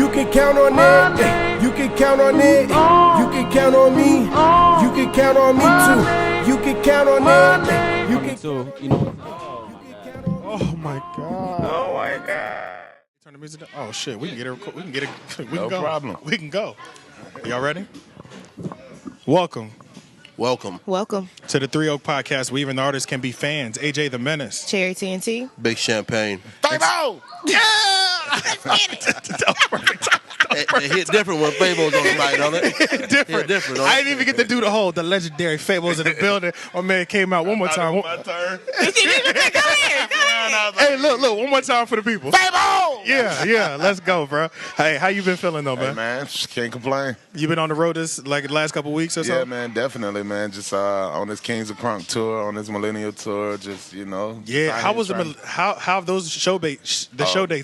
You can count on that. You can count on that. You can count on me. You can count on me too. You can count on that. You can. So, you know. Oh my god. Oh my God. Turn the music down. Oh shit, we can get it. We can get it. We can No go. problem. We can go. Y'all ready? Welcome Welcome. to the Three Oak Podcast, where even the artists can be fans. AJ the Menace. Cherry TNT. Big champagne. FABO! It hit different when FABO's on the mic, don't it? Different. Different. I didn't even get to do the legendary FABO's in the building. My man came out one more time. My turn. Hey, look, one more time for the people. FABO! Yeah, let's go, bro. Hey, how you been feeling though, Hey, man? man, just can't complain. You been on the road this the last couple weeks or so? Yeah, man, definitely, man. Just on this Kings of Crunk tour, on this Millennium tour, just, you know. Yeah, how was trying- how have those show dates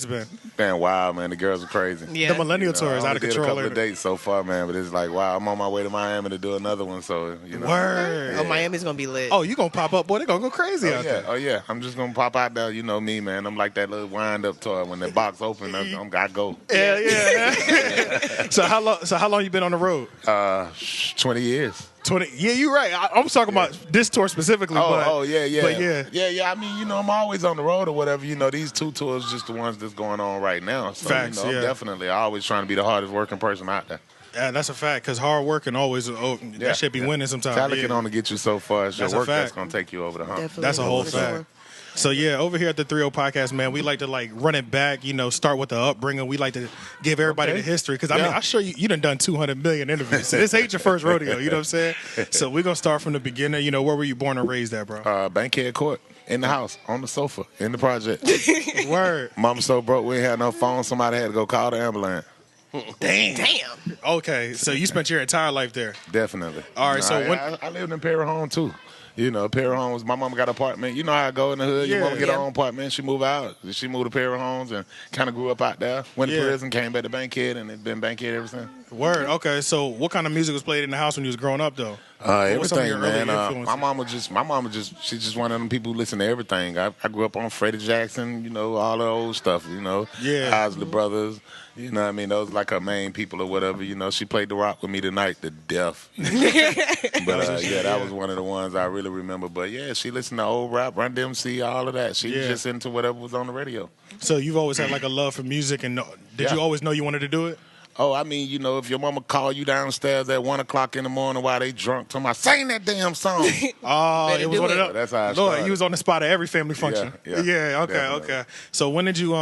been? Been wild, man. The girls are crazy. Yeah. The Millennium tour is I out only of did control. a couple ain't of it? dates so far, man, but it's like, wow, I'm on my way to Miami to do another one, so, you know. Word. Oh, Miami's gonna be lit. Oh, you gonna pop up, boy? They gonna go crazy out there. Oh, yeah. I'm just going to pop out there. You know me, man. I'm like that little wind-up toy. When the box open, I go. Yeah. So how long you been on the road? 20 years. 20. Yeah, you're right. I'm talking about this tour specifically. Yeah. But yeah. Yeah. I mean, you know, I'm always on the road or whatever. You know, these two tours just the ones that's going on right now. So, Facts, you know, yeah. I'm definitely always trying to be the hardest working person out there. Yeah, that's a fact. Cause hard working always that should be winning sometimes. Talent Yeah. can only get you so far. It's your That's a work that's fact. going to take you over the hump. Definitely. That's a whole For fact. sure. So yeah, over here at the 3-0 Podcast, man, we like to like run it back. You know, start with the upbringing. We like to give everybody the history because I mean, I'm sure you done 200 million interviews. So this ain't your first rodeo. You know what I'm saying? So we're gonna start from the beginning. You know, where were you born and raised at, bro? Bankhead Court, in the house, on the sofa, in the project. Word. Mama so broke we ain't had no phone. Somebody had to go call the ambulance. Damn. Okay, so you spent your entire life there. Definitely. All right, so I lived in Perry Home too. You know, Perry Homes, my mama got an apartment. You know how I go in the hood. Your Yeah. mama get her Yeah. own apartment. She moved out. She moved to Perry Homes and kind of grew up out there. Went to Yeah. prison, came back to Bankhead, and it's been Bankhead ever since. Word. Okay, so what kind of music was played in the house when you was growing up, though? What was some of Everything, your early man. influences? My mama just, she's just one of them people who listen to everything. I grew up on Freddie Jackson, you know, all the old stuff, you know. Yeah. Isley Brothers, you know what I mean? Those like her main people or whatever, you know. She played the rock with me tonight, to death. But yeah, that was one of the ones I really remember. But yeah, she listened to old rap, Run DMC, all of that. She was just into whatever was on the radio. So you've always had like a love for music, and did Yeah. you always know you wanted to do it? Oh, I mean, you know, if your mama call you downstairs at 1 o'clock in the morning while they drunk, talking about, sing that damn song. Oh, Better it was do one of it. those. That's how I Lord, started. you was on the spot at every family function. Yeah, Okay, definitely. okay. So when did you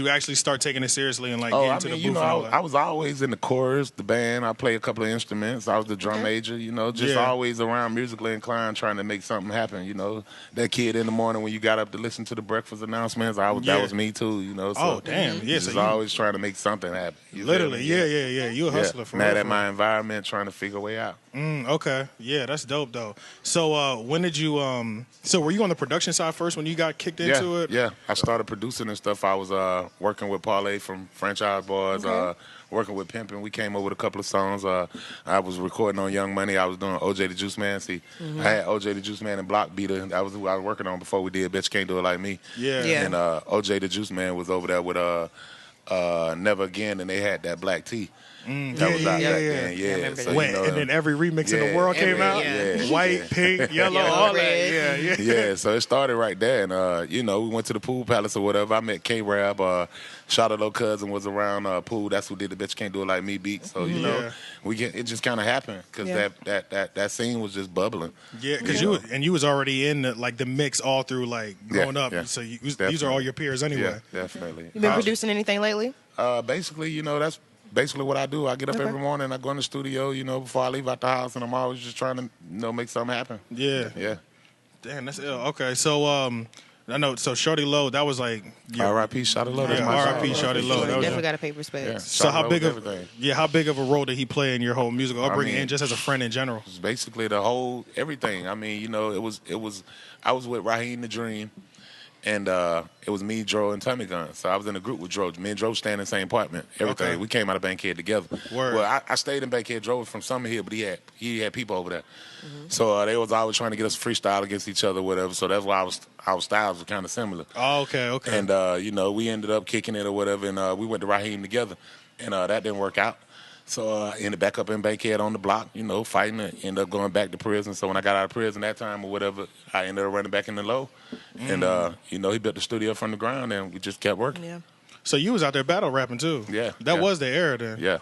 actually start taking it seriously and like Oh, get I into mean, the you booth know, and all that? I was always in the chorus, the band. I played a couple of instruments. I was the drum major, you know, just Yeah. always around musically inclined, trying to make something happen. You know, that kid in the morning when you got up to listen to the breakfast announcements, Yeah. that was me too. You know, so Oh, damn. Yeah, so just you- always trying to make something happen. You feel Literally, me? yeah. You a hustler for Mad real. at my environment, trying to figure a way out. Okay, yeah, that's dope though. So when did you So were you on the production side first when you got kicked into it? Yeah, I started producing and stuff. I was working with Parlay from Franchise Boys, working with Pimpin'. We came up with a couple of songs. I was recording on Young Money. I was doing OJ the Juice Man. See, I had OJ the Juice Man and Block Beater. That was who I was working on before we did Betchu Can't Do It Like Me. Yeah. Yeah. And OJ the Juice Man was over there with Never Again, and they had that Black Tea. That was out back then, I remember So, that. When, you know, and then every remix in the Yeah, world came out. yeah. White, pink, yellow, Yellow, all red. that. Yeah. Yeah, so it started right there, and you know, we went to the Pool Palace or whatever. I met K-Rab, Shot Low Cousin was around Pool. That's who did the Bitch Can't Do It Like Me beat. So you know, it just kind of happened because Yeah. that scene was just bubbling. Yeah, because you was already in the mix all through like growing up. yeah. So these Definitely. are all your peers anyway. Yeah, definitely. You been producing anything lately? Basically, you know, that's basically what I do. I get up every morning, I go in the studio, you know, before I leave out the house, and I'm always just trying to, you know, make something happen. Yeah. Yeah. Damn, that's ill. Okay, so I know. So Shorty Low, that was like R.I.P. Shot Low. That's Yeah, my R.I.P. song. Shawty Low. That was Definitely got to pay respect. Yeah. So Shawty how Low big was of everything. how big of a role did he play in your whole musical upbringing mean- and just as a friend in general? It's basically the whole everything. I mean, you know, I was with Raheem the Dream, And it was me, Dro, and Tommy Gun. So I was in a group with Dro. Me and Dro staying in the same apartment. Everything. Okay. We came out of Bankhead together. Word. Well, I stayed in Bankhead. Dro was from Summer Hill, but he had people over there. So they was always trying to get us freestyle against each other, whatever. So that's why our styles were kind of similar. Oh, okay. And we ended up kicking it or whatever, and we went to Raheem together, and that didn't work out. So I ended back up in Bankhead on the block, fighting and ended up going back to prison. So when I got out of prison that time or whatever, I ended up running back in the low. And, he built the studio from the ground, and we just kept working. Yeah. So you was out there battle rapping too. Yeah. That yeah. was the era then. Yeah.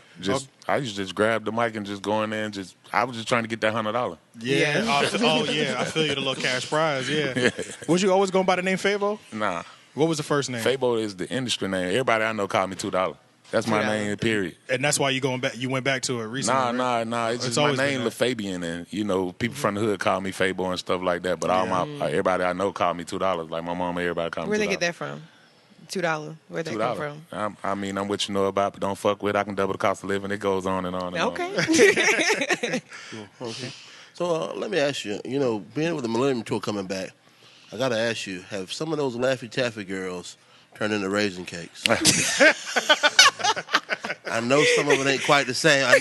I used to just grab the mic and just go in there and I was just trying to get that $100. Yeah. Oh, yeah. I feel you, the little cash prize. Yeah. Was you always going by the name FABO? Nah. What was the first name? FABO is the industry name. Everybody I know called me $2. That's my name, period. And that's why you went back to it recently. Nah. It's just my name, LaFabian, and people from the hood call me Fabo and stuff like that. But everybody I know call me $2. Like my mom, everybody call me $2. Where'd they get that from? $2. Where'd that come from? I'm what you know about, but don't fuck with. I can double the cost of living. It goes on and on and on. Okay. Okay. So let me ask you. Being with the Millennium Tour coming back, I gotta ask you: have some of those Laffy Taffy girls turned into raisin cakes? I know some of it ain't quite the same. I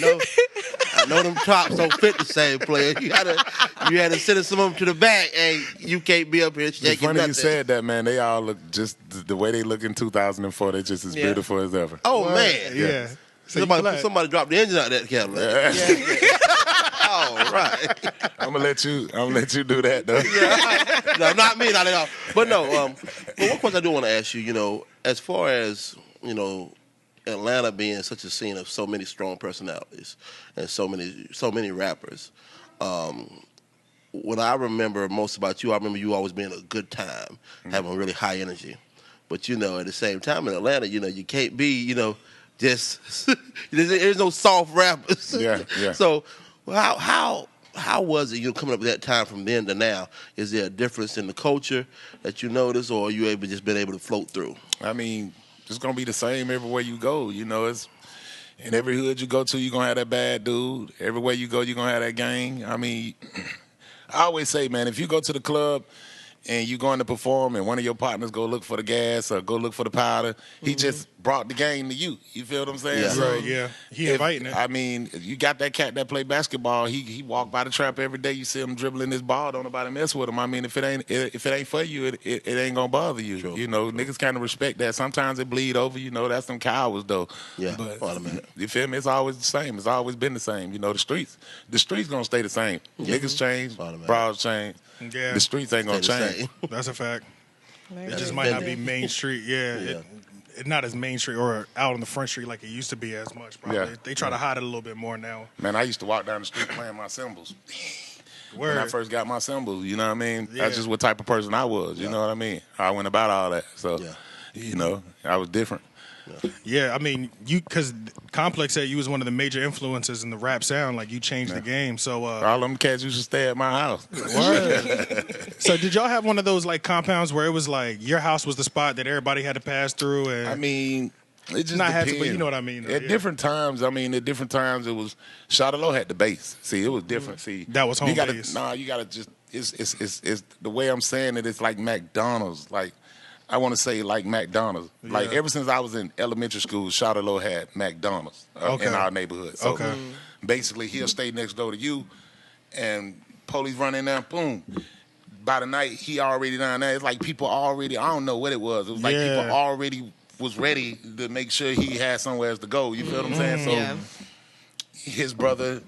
know them tops don't fit the same, player. You had to send some of them to the back. Hey, you can't be up here shaking It's funny nothing. you said that, man. They all look just the way they look in 2004. They're just as beautiful as ever. Oh man, Yeah. So somebody dropped the engine out of that Cadillac. All right. I'm gonna let you do that though. No, not me, not at all. But no, but one question I do want to ask you, as far as, Atlanta being such a scene of so many strong personalities and so many rappers, what I remember most about you, I remember you always being a good time, having really high energy. But, at the same time in Atlanta, you can't be, just, there's no soft rappers. Yeah. So how was it, coming up with that time from then to now? Is there a difference in the culture that you notice, or are you just been able to float through? I mean, it's gonna be the same everywhere you go. It's in every hood you go to, you're gonna have that bad dude. Everywhere you go, you're gonna have that gang. I mean, I always say, man, if you go to the club and you going to perform and one of your partners go look for the gas or go look for the powder, he just brought the game to you. You feel what I'm saying? Yeah. So Right, yeah. He inviting it. I mean, you got that cat that play basketball. He walk by the trap every day. You see him dribbling this ball. Don't nobody mess with him. I mean, if it ain't for you, it ain't gonna bother you. Sure. Niggas kind of respect that. Sometimes it bleed over. That's some cowards though. Yeah. But you feel me? It's always the same. It's always been the same. The streets gonna stay the same. Niggas change. Bras change. Yeah. The streets ain't gonna Stay the change. same. That's a fact. Maybe It that's just might not be vintage. Main Street. Yeah. It not as Main Street or out on the Front Street like it used to be as much. Probably. Yeah. They try to hide it a little bit more now. Man, I used to walk down the street playing my cymbals. Word. When I first got my cymbals, you know what I mean? Yeah. That's just what type of person I was, you know what I mean? I went about all that. So, I was different. Yeah, I mean, because Complex said you was one of the major influences in the rap sound. Like, you changed the game. So, All them cats used to stay at my house. word. So, did y'all have one of those, like, compounds where it was, like, your house was the spot that everybody had to pass through? And I mean, it just Not have to, depends. but you know what I mean, though, At yeah. different times, it was Shada Low had the bass. See, it was different. See, That was home you gotta, base. Nah, you gotta just. It's the way I'm saying it. It's like McDonald's. Like I want to say like McDonald's. Like Yeah. ever since I was in elementary school, Shada Low had McDonald's Okay. in our neighborhood. So Okay. basically, he'll stay next door to you, and police run in there, boom. By the night, he already down there. It's like people already. I don't know what it was. It was like Yeah. people already was ready to make sure he had somewhere else to go. You feel what I'm saying? So Yeah. his brother,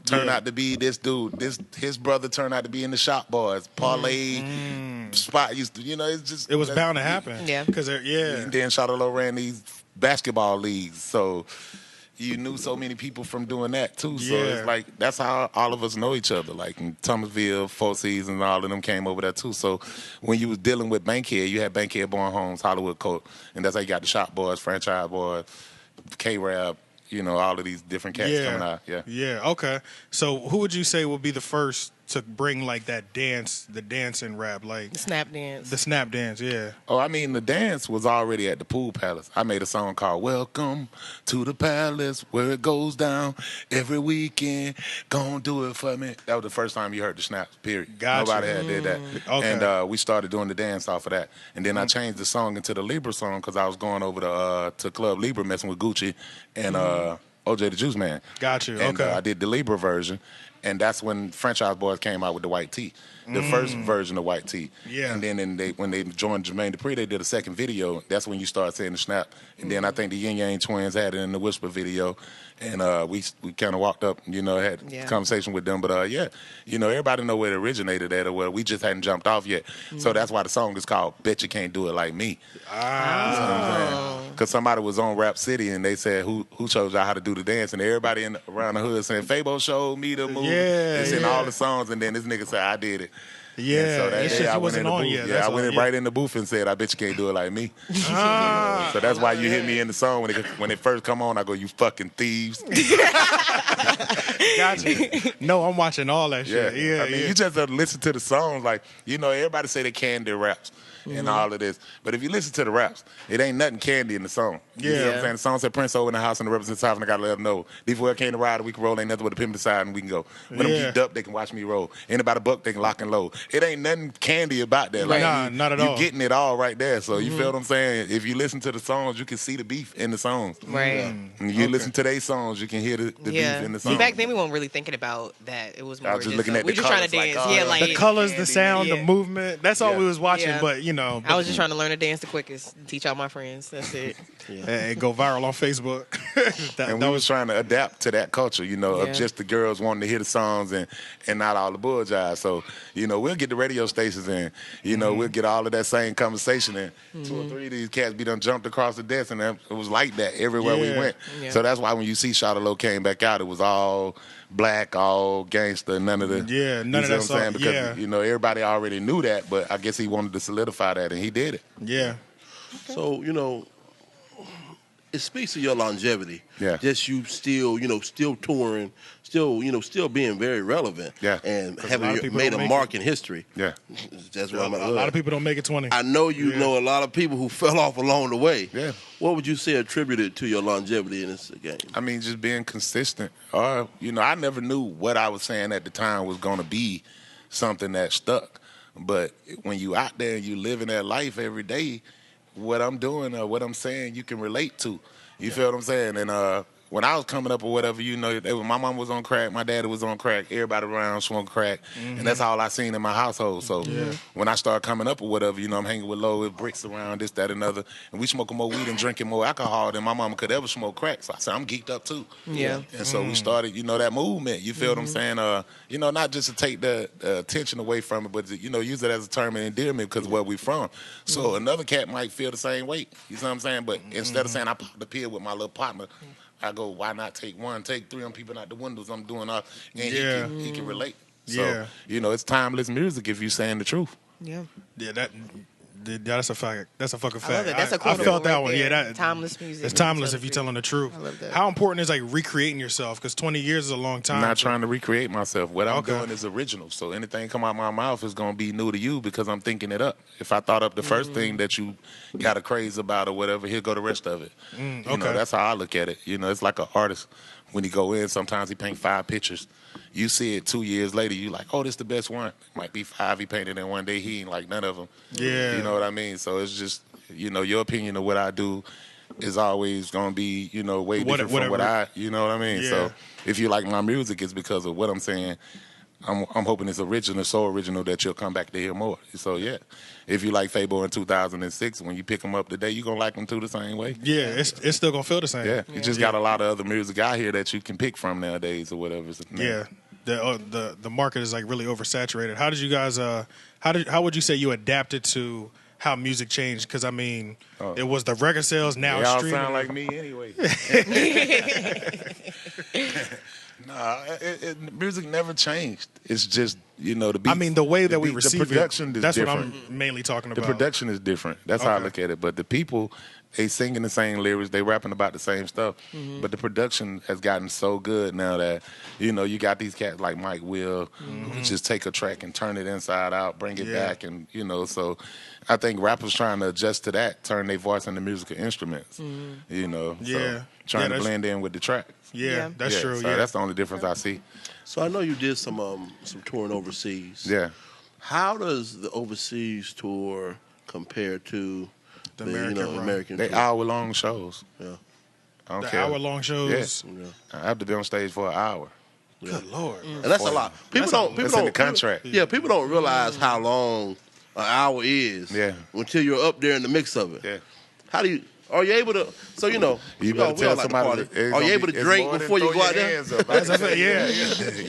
turned out to be this dude. His brother turned out to be in the Shop Boys. Parlay spot used to, it's just. it was bound to happen. Yeah. Because, yeah. And then Shada Low ran these basketball leagues. So you knew so many people from doing that too. So Yeah. it's like, that's how all of us know each other. Like in Thomasville, Four Seasons, all of them came over there too. So when you was dealing with Bankhead, you had Bankhead Born Homes, Hollywood Coat. And that's how you got the Shop Boys, Franchise Boys, K-Rap, all of these different cats coming out. Yeah. Yeah, okay. So who would you say will be the first to bring like that dance, the dancing rap, like The snap dance. the snap dance? Yeah. Oh, I mean, the dance was already at the Pool Palace. I made a song called Welcome to the Palace, where it goes down every weekend. Gonna do it for me. That was the first time you heard the snaps, period. Gotcha. Nobody had did that. Okay. And we started doing the dance off of that. And then I changed the song into the Libra song because I was going over to Club Libra messing with Gucci and OJ the Juice Man. Got you. And Okay. I did the Libra version. And that's when Franchise Boys came out with the white tee, the first version of white tee. Yeah. And then when they joined Jermaine Dupri, they did a second video. That's when you start saying the snap. And then I think the Yin Yang Twins had it in the Whisper video. And we kind of walked up, had a conversation with them. But everybody know where it originated at, or where we just hadn't jumped off yet. So that's why the song is called "Betchu Can't Do It Like Me." Because somebody was on Rap City and they said, "Who chose y'all how to do the dance?" And everybody around the hood saying, "FABO showed me the move." Yeah, It's in all the songs, and then this nigga said, "I did it." Yeah. And so that It's day just I you went in wasn't the on booth. yet. Yeah, That's I went all. in right in the booth and said, "I bet you can't do it like me." So that's why you hear me in the song when it first come on. I go, "You fucking thieves." Gotcha. No, I'm watching all that Yeah, shit. Yeah. I mean, yeah. you just have to listen to the songs. Like, everybody say they candy raps and all of this, but if you listen to the raps, it ain't nothing candy in the song. You Yeah. know what I'm saying? The song said Prince over in the house and the represents south, and I gotta let them know. D4 came to ride, we can roll, ain't nothing but a pimp inside, and we can go. When them Yeah. geeked up, they can watch me roll. Anybody buck, they can lock and load. It ain't nothing candy about that. Like, Nah, not at all. You getting it all right there. So you feel what I'm saying? If you listen to the songs, you can see the beef in the songs. Right. And you listen to their songs, you can hear the beef in the See, songs. back then we weren't really thinking about that. It was more I was just looking at we the just trying to colors, dance. like, yeah, oh, like The colors, the sound, the Yeah. movement. That's all Yeah. we was watching. Yeah. But I was just trying to learn to dance the quickest. Teach all my friends. That's it. and go viral on Facebook. And we was trying to adapt to that culture, Yeah. of just the girls wanting to hear the songs and not all the bull jive. So, we'll get the radio stations in, we'll get all of that same conversation in. 2 or 3 of these cats be done jumped across the desk, and it was like that everywhere we Yeah. went. Yeah. So that's why when you see Shawty Lo came back out, it was all black, all gangster, none of the... Yeah, none of you that see what I'm saying? stuff. Because, everybody already knew that, but I guess he wanted to solidify that, and he did it. Yeah. So, it speaks to your longevity. Yeah. Just you still, still touring, still being very relevant. Yeah. And 'Cause a lot of having people made don't a make mark in history. Yeah. That's what A I'm lot of people don't make it 20. I know you know a lot of people who fell off along the way. Yeah. What would you say attributed to your longevity in this game? I mean, just being consistent. Or, I never knew what I was saying at the time was going to be something that stuck. But when you out there and you living that life every day, what I'm doing or what I'm saying, you can relate to. You feel what I'm saying? And when I was coming up or whatever, my mom was on crack, my daddy was on crack, everybody around smoking crack, and that's all I seen in my household. So when I started coming up or whatever, I'm hanging with low with bricks around, this, that, and other, and we smoking more weed and drinking more alcohol than my mama could ever smoke crack. So I said, I'm geeked up too. Yeah. And so we started, that movement. You feel what I'm saying? Not just to take the attention away from it, but to, use it as a term of endearment because of where we from. So another cat might feel the same way. You see what I'm saying? But instead of saying I popped the pill with my little partner, I go, why not take 1, take 3? I'm peeping out the windows. I'm doing all, and he can relate. So, it's timeless music if you're saying the truth. Yeah. Yeah, that's a fact. That's a fucking fact. I love it. That's a I quotable felt that right one. there. Yeah, that Timeless music. It's timeless Tell if the you're truth. telling the truth. I love that. How important is recreating yourself? Because 20 years is a long time. I'm not trying to recreate myself. What I'm Okay. doing is original. So anything come out my mouth is going to be new to you because I'm thinking it up. If I thought up the first thing that you got a craze about or whatever, here go the rest of it. okay. That's how I look at it. It's like an artist. When he go in, sometimes he paint 5 pictures. You see it 2 years later, you like, oh, this the best one. Might be 5 he painted in one day. He ain't like none of them. Yeah. You know what I mean? So it's just, your opinion of what I do is always going to be, way different from what I, you know what I mean? Yeah. So if you like my music, it's because of what I'm saying. I'm hoping it's original, so original that you'll come back to hear more. So, yeah. If you like FABO in 2006, when you pick them up today, you're going to like them too the same way. Yeah, it's still gonna feel the same. Yeah. You just got a lot of other music out here that you can pick from nowadays or whatever. Yeah. The market is really oversaturated. How did you guys how would you say you adapted to how music changed? Because it was the record sales, now They all streaming. sound like me anyway. Nah, music never changed. It's just, the beat. The way that we receive the production it, is that's different. what I'm mainly talking The about. production is different. That's how I look at it. But the people they singing the same lyrics, they rapping about the same stuff, but the production has gotten so good now that you got these cats like Mike Will who just take a track and turn it inside out, bring it back, and so I think rappers trying to adjust to that, turn their voice into musical instruments, so trying to blend in with the tracks. Yeah, that's true. So that's the only difference I see. So I know you did some touring overseas. Yeah. How does the overseas tour compare to The American American They tour? hour-long shows. Yeah. I don't The care. hour-long shows. Yeah. I have to be on stage for an hour. Good Lord. And that's a lot. People don't. That's in the contract. People don't realize how long an hour is. Yeah. Until you're up there in the mix of it. Yeah. How do you? Are you able to? So You better tell somebody. Are you able to drink before you go out there? You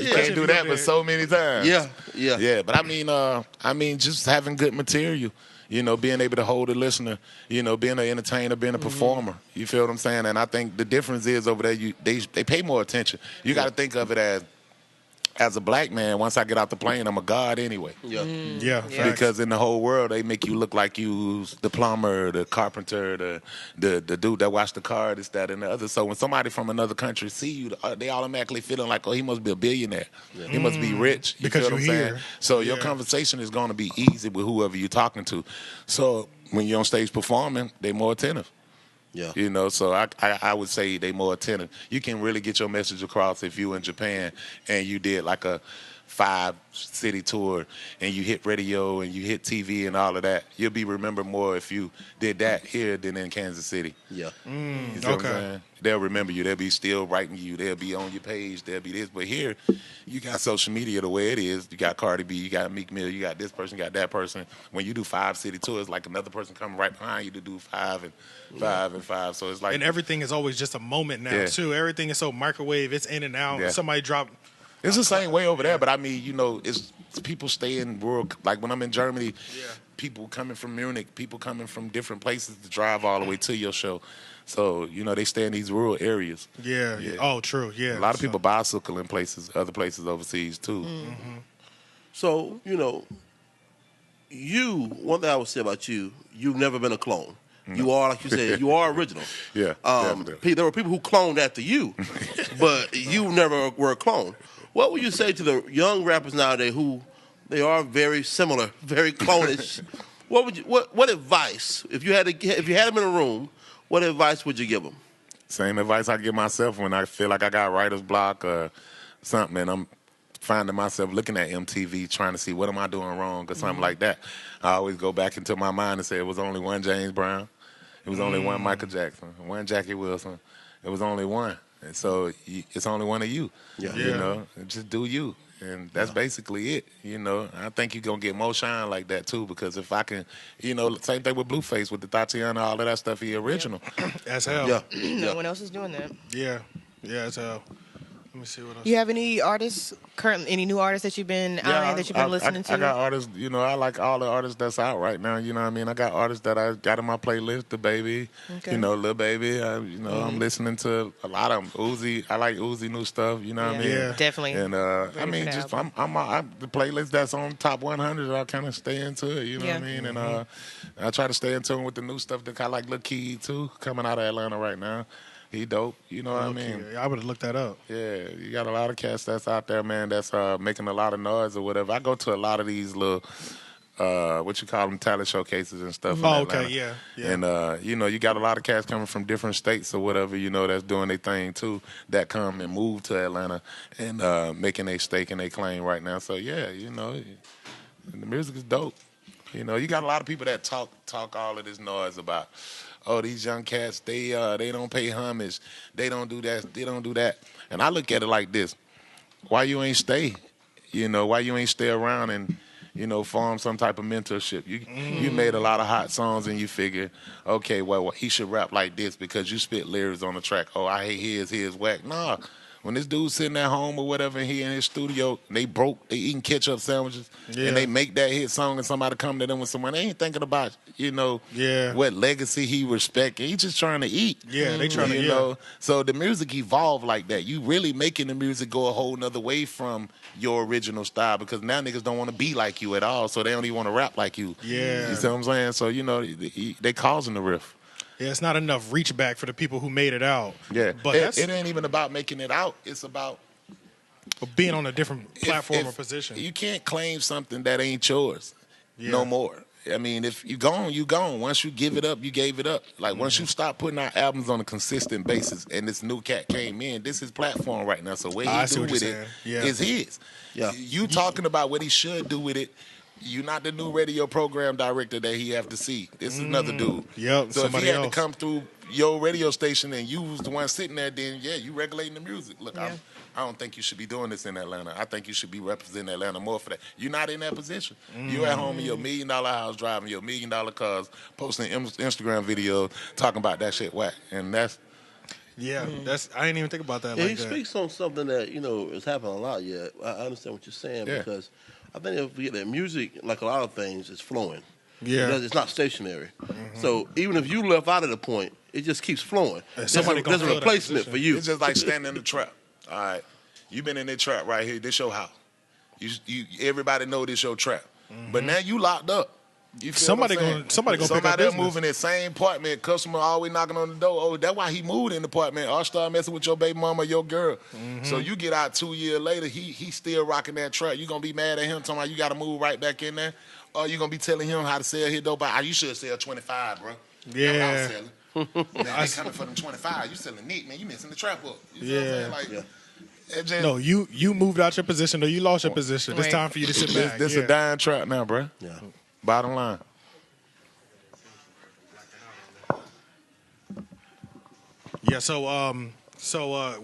can't do that but so many times. Yeah. But I mean, just having good material. Being able to hold a listener. Being an entertainer, being a performer. You feel what I'm saying? And I think the difference is over there, they pay more attention. You got to think of it as a black man. Once I get out the plane, I'm a god anyway. Yeah. Because in the whole world, they make you look like you's the plumber, the carpenter, the dude that washed the car, this, that, and the other. So when somebody from another country see you, they automatically feeling like, oh, he must be a billionaire. He must be rich. You Because feel what I'm you're saying? here. So your conversation is going to be easy with whoever you're talking to. So when you're on stage performing, they're more attentive. Yeah. So I would say they more attentive. You can really get your message across if you in Japan and you did like a 5-city tour and you hit radio and you hit TV and all of that. You'll be remembered more if you did that here than in Kansas City. Yeah. You see what I'm saying? They'll remember you. They'll be still writing you. They'll be on your page. They'll be this. But here, you got social media the way it is. You got Cardi B. You got Meek Mill. You got this person. You got that person. When you do 5-city tours, like another person coming right behind you to do 5 and 5 and 5. So it's like, And everything is always just a moment now, too. Everything is so microwave. It's in and out. Yeah. Somebody drop. It's the same way over there, but I mean, it's people stay in rural. Like when I'm in Germany, people coming from Munich, people coming from different places to drive all the way to your show. So they stay in these rural areas. Yeah. Oh, true. Yeah. A lot of people bicycle in other places overseas too. So one thing I would say about you, you've never been a clone. You are, like you said, you are original. Yeah. There were people who cloned after you, but you never were a clone. What would you say to the young rappers nowadays who they are very similar, very clonish? What advice, if you had them in a room, what advice would you give them? Same advice I give myself when I feel like I got writer's block or something, and I'm finding myself looking at MTV trying to see what am I doing wrong or something like that. I always go back into my mind and say it was only one James Brown, it was only one Michael Jackson, one Jackie Wilson, it was only one. And so it's only one of you. Just do you. And that's basically it. I think you're going to get more shine like that, too, because if I can, same thing with Blueface, with the Tatiana, all of that stuff, he original. As hell. Yeah. No one else is doing that. Yeah, as hell. Let me see what else. You have any artists, any new artists that you've been out that you've been listening to? I got artists, I like all the artists that's out right now, you know what I mean? I got artists that I got in my playlist, the Baby, Lil Baby, I'm listening to a lot of them. Uzi, I like Uzi new stuff, you know what I mean? Yeah. Definitely. And the playlist that's on top 100, I kind of stay into it, you know what I mean? And I try to stay in tune with the new stuff that I like Lil Key too, coming out of Atlanta right now. He dope, you know what I mean? I would have looked that up. Yeah, you got a lot of cats that's out there, man, that's making a lot of noise or whatever. I go to a lot of these little, talent showcases and stuff. Oh, okay, yeah. And, you got a lot of cats coming from different states or whatever, that's doing their thing, too, that come and move to Atlanta and making a stake and a claim right now. So, yeah, the music is dope. You got a lot of people that talk all of this noise about, oh, these young cats, they don't pay homage. They don't do that. They don't do that. And I look at it like this. Why you ain't stay? Why you ain't stay around and, form some type of mentorship? You made a lot of hot songs and you figure, okay, well, he should rap like this because you spit lyrics on the track. Oh, I hate his whack. Nah. When this dude's sitting at home or whatever, and he in his studio, they eating ketchup sandwiches, and they make that hit song, and somebody come to them with someone, they ain't thinking about, what legacy he respect. He just trying to eat. Yeah, they trying to, know. So the music evolved like that. You really making the music go a whole nother way from your original style because now niggas don't want to be like you at all, so they don't even want to rap like you. Yeah. You see what I'm saying? So, they causing the riff. Yeah, it's not enough reach back for the people who made it out. Yeah, but it ain't even about making it out. It's about being on a different platform or position. You can't claim something that ain't yours no more. I mean, if you gone, you gone. Once you give it up, you gave it up. Like once you stop putting out albums on a consistent basis, and this new cat came in, this is platform right now. So what he do with it is his. Yeah. You talking about what he should do with it. You're not the new radio program director that he have to see. This is another dude. Yep. So if he had to come through your radio station and you was the one sitting there, then you regulating the music. Look, I don't think you should be doing this in Atlanta. I think you should be representing Atlanta more for that. You're not in that position. You're at home in your $1 million house, driving your $1 million cars, posting Instagram videos, talking about that shit whack. And that's that's I didn't even think about that. Yeah, he speaks on something that is happening a lot. Yeah, I understand what you're saying because I think if we get that music, like a lot of things, is flowing. Yeah, it's not stationary. So even if you left out of the point, it just keeps flowing. There's a replacement for you. It's just like standing in the trap. All right, you been in the trap right here. This your house. Everybody know this your trap. But now you locked up. You feel somebody gonna pick up business. Moving in the same apartment. Customer always knocking on the door. Oh, that's why he moved in the apartment. Or start messing with your baby mama, your girl. So you get out 2 years later. He still rocking that trap. You gonna be mad at him talking about you got to move right back in there, or you gonna be telling him how to sell his dope? You should sell 25, bro. Yeah. That's what I was selling. Now, they coming for them 25. You selling neat, man. You missing the trap up. You know what I'm saying? Like, no, you moved out your position or you lost your position. It's time for you to sit back. This a dying trap now, bro. Yeah. Bottom line. Yeah. So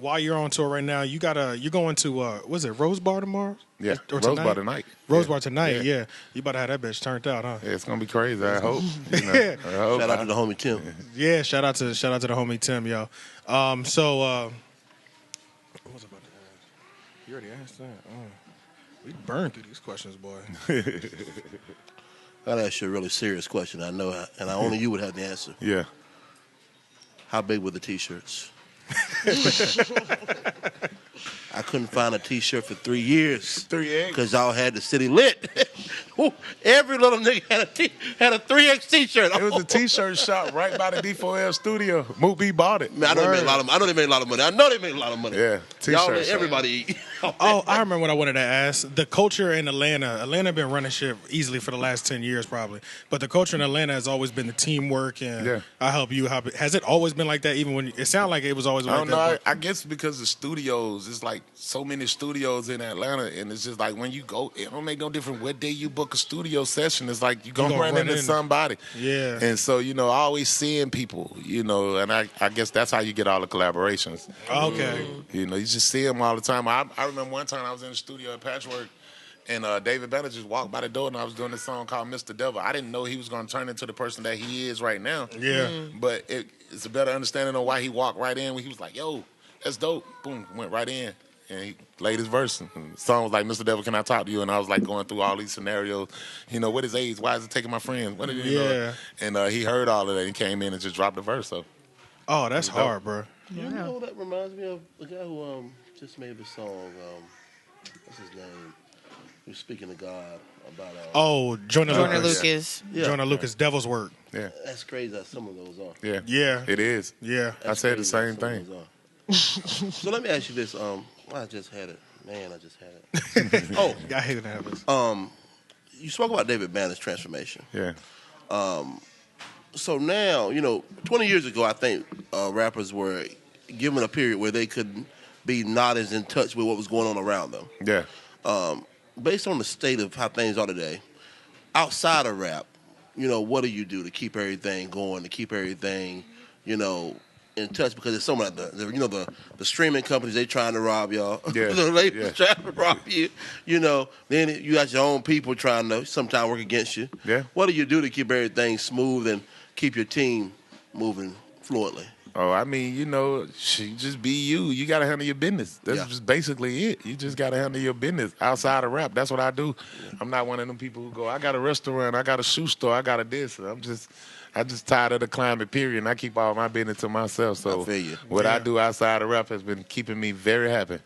while you're on tour right now, you're going to was it Rose Bar tomorrow? Yeah, or Rose Bar tonight. Rose Bar tonight. Yeah. You about to have that bitch turned out, huh? Yeah, it's gonna be crazy. I hope. Shout out to the homie Tim. Yeah, shout out to the homie Tim, yo. What was I about to ask? You already asked that. We burned through these questions, boy. I'll ask you a really serious question. I know, and only you would have the answer. Yeah. How big were the T-shirts? I couldn't find a T-shirt for 3 years. 3X? Because y'all had the city lit. Every little nigga had a 3X T-shirt. It was a T-shirt shop right by the D4L studio. Moot B bought it. Man, I know they made a lot of money. Yeah, Y'all T-shirt made shop. everybody eat. Oh, I remember what I wanted to ask. The culture in Atlanta been running shit easily for the last 10 years probably. But the culture in Atlanta has always been the teamwork and I help you. Has it always been like that even when it sounded like it was always like that? I don't know. I guess because the studios, it's like so many studios in Atlanta, and it's just like when you go, it don't make no difference what day you book a studio session. It's like you gonna run into somebody. Yeah. And so, always seeing people, and I guess that's how you get all the collaborations. Okay. You just see them all the time. I remember one time I was in the studio at Patchwork, and David Banner just walked by the door, and I was doing this song called Mr. Devil. I didn't know he was going to turn into the person that he is right now. Yeah. But it's a better understanding of why he walked right in when he was like, yo, that's dope. Boom, went right in. And he laid his verse. And the song was like, Mr. Devil, can I talk to you? And I was like going through all these scenarios. What is AIDS? Why is it taking my friends? What is it? And he heard all of that and came in and just dropped the verse. So. Oh, that's hard, bro. You know that reminds me of the guy who just made the song. What's his name? He was speaking to God about. Jordan Lucas. Yeah. Jordan Lucas, Devil's Work. Yeah. That's crazy how some of those are. Yeah. Yeah. It is. Yeah. I said the same thing. So let me ask you this. I just had it. Man, I just had it. I hate it happens. You spoke about David Banner's transformation. Yeah. So now, 20 years ago, I think rappers were given a period where they could be not as in touch with what was going on around them. Yeah. Based on the state of how things are today, outside of rap, what do you do to keep everything going, to keep everything, in touch? Because it's so much the streaming companies, they trying to rob y'all. Yeah. The labels trying to rob you. Then you got your own people trying to sometimes work against you. Yeah. What do you do to keep everything smooth and keep your team moving fluently? Oh, I mean, just be you. You got to handle your business. That's just basically it. You just got to handle your business outside of rap. That's what I do. Yeah. I'm not one of them people who go, I got a restaurant, I got a shoe store, I got a this. I just tired of the climate, period, and I keep all my business to myself. So I feel you. What I do outside of rap has been keeping me very happy.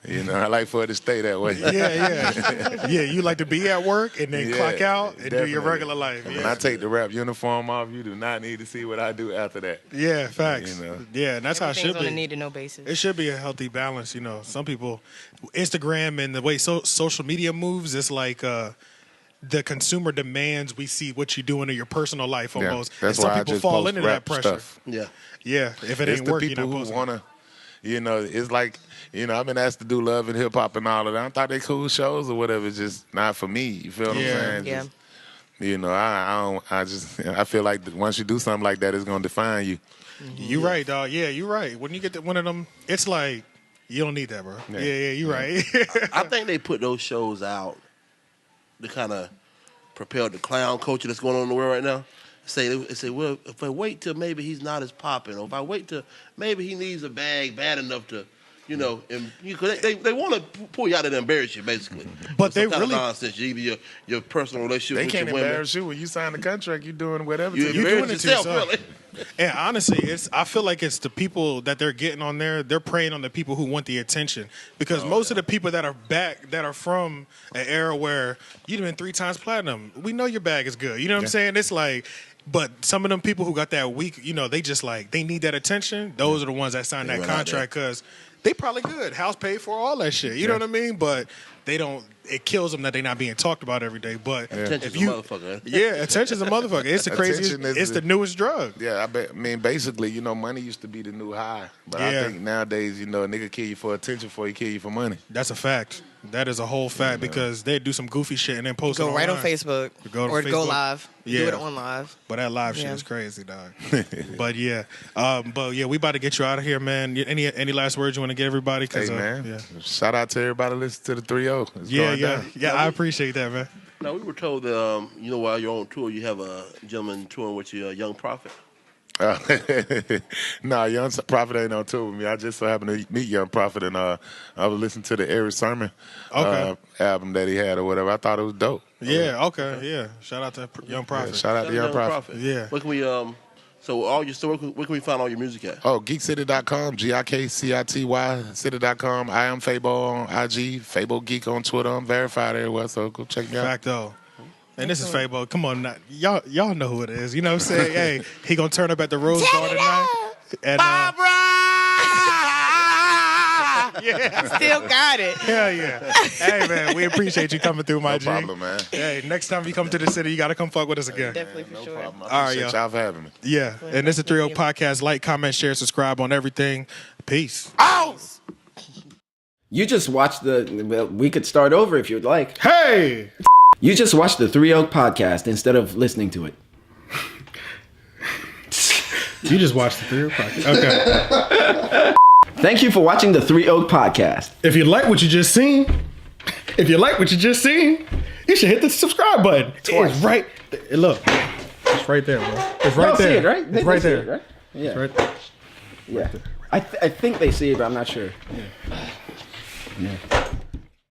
You know, I like for it to stay that way. Yeah. You like to be at work and then clock out and do your definitely. regular life. When I take the rap uniform off, you do not need to see what I do after that. Yeah, facts. You know? Yeah, and that's how it should on be. a need to know basis. It should be a healthy balance. You know, some people, Instagram and the way social media moves, it's like the consumer demands we see what you doing in your personal life almost. That's and why some I people just fall post into that rap pressure. stuff. Yeah. Yeah, if it It's ain't the working, people you're not who posting. want to, you know, it's like, you know, I've been asked to do love and hip hop and all of that. I thought they cool shows or whatever. It's just not for me. You feel what I'm saying? Yeah. Just, you know, I feel like once you do something like that, it's gonna define you. You right, dog. Yeah, you right. When you get to one of them, it's like you don't need that, bro. Yeah, you right. I think they put those shows out to kind of propel the clown culture that's going on in the world right now. They say, well, if I wait till maybe he's not as popping, or if I wait till maybe he needs a bag bad enough to, you know, and they want to pull you out and embarrass you, basically. But Some they kind of really nonsense. Either your personal relationship They with can't your women. embarrass you when you sign the contract. You're doing whatever. You to You're embarrass doing it to yourself, yourself. really. And honestly, I feel like it's the people that they're getting on there. They're preying on the people who want the attention, because most of the people that are back that are from an era where you've been 3 times platinum. We know your bag is good. You know what I'm saying? It's like, but some of them people who got that weak, you know, they just like they need that attention. Those are the ones that sign that went out contract because they probably good, house paid for, all that shit. You know what I mean? But they don't. It kills them that they're not being talked about every day. But Attention's if you, a motherfucker. yeah, attention's a motherfucker. It's the craziest. Attention is It's the newest drug. Yeah, I mean, basically, you know, money used to be the new high, but Yeah. I think nowadays, you know, a nigga kill you for attention before he kill you for money. That's a fact. That is a whole fact because they do some goofy shit and then post it Go right on online. Facebook Go to or go Facebook. live. Yeah. Do it on live. But that live shit Yeah. is crazy, dog. But yeah, we about to get you out of here, man. Any last words you want to get everybody? Hey, man, yeah, shout out to everybody listening to the 3-0. It's yeah, going yeah, down. yeah. I appreciate that, man. Now, we were told that, you know, while you're on tour, you have a gentleman touring with you, Young Prophet. Nah, Young Prophet ain't on tour with me. I just so happened to meet Young Prophet, and I was listening to the Eric Sermon album that he had or whatever. I thought it was dope. Yeah, okay, yeah. Shout out to Young Prophet. Yeah, shout out to Young Prophet. Yeah. What can we, so all your stuff, where can we find all your music at? Oh, geekcity.com, GIKCITY, city.com. I am FABO on IG, FABO Geek on Twitter. I'm verified everywhere, so go check me out. Facto. And this is FABO. Come on, now. Y'all know who it is. You know what I'm saying? Hey, he gonna turn up at the Rose Garden tonight. And, yeah. Still got it. Hell yeah. Hey, man, we appreciate you coming through, my No G. problem, man. Hey, next time you come to the city, you got to come fuck with us again. Definitely for sure. I All right, appreciate y'all for having me. Yeah. And this is 3-0 Podcast. Like, comment, share, subscribe on everything. Peace. You just watched well, we could start over if you'd like. Hey! You just watched the 3-0 Podcast instead of listening to it. You just watched the 3-0 Podcast. Okay. Thank you for watching the 3-0 Podcast. If you like what you just seen, you should hit the subscribe button. It's right there. Look. It's right there, bro. It's right Y'all there. see it, right? It's right see there. it, right? Yeah. It's right there. Yeah. I think they see it, but I'm not sure. Yeah.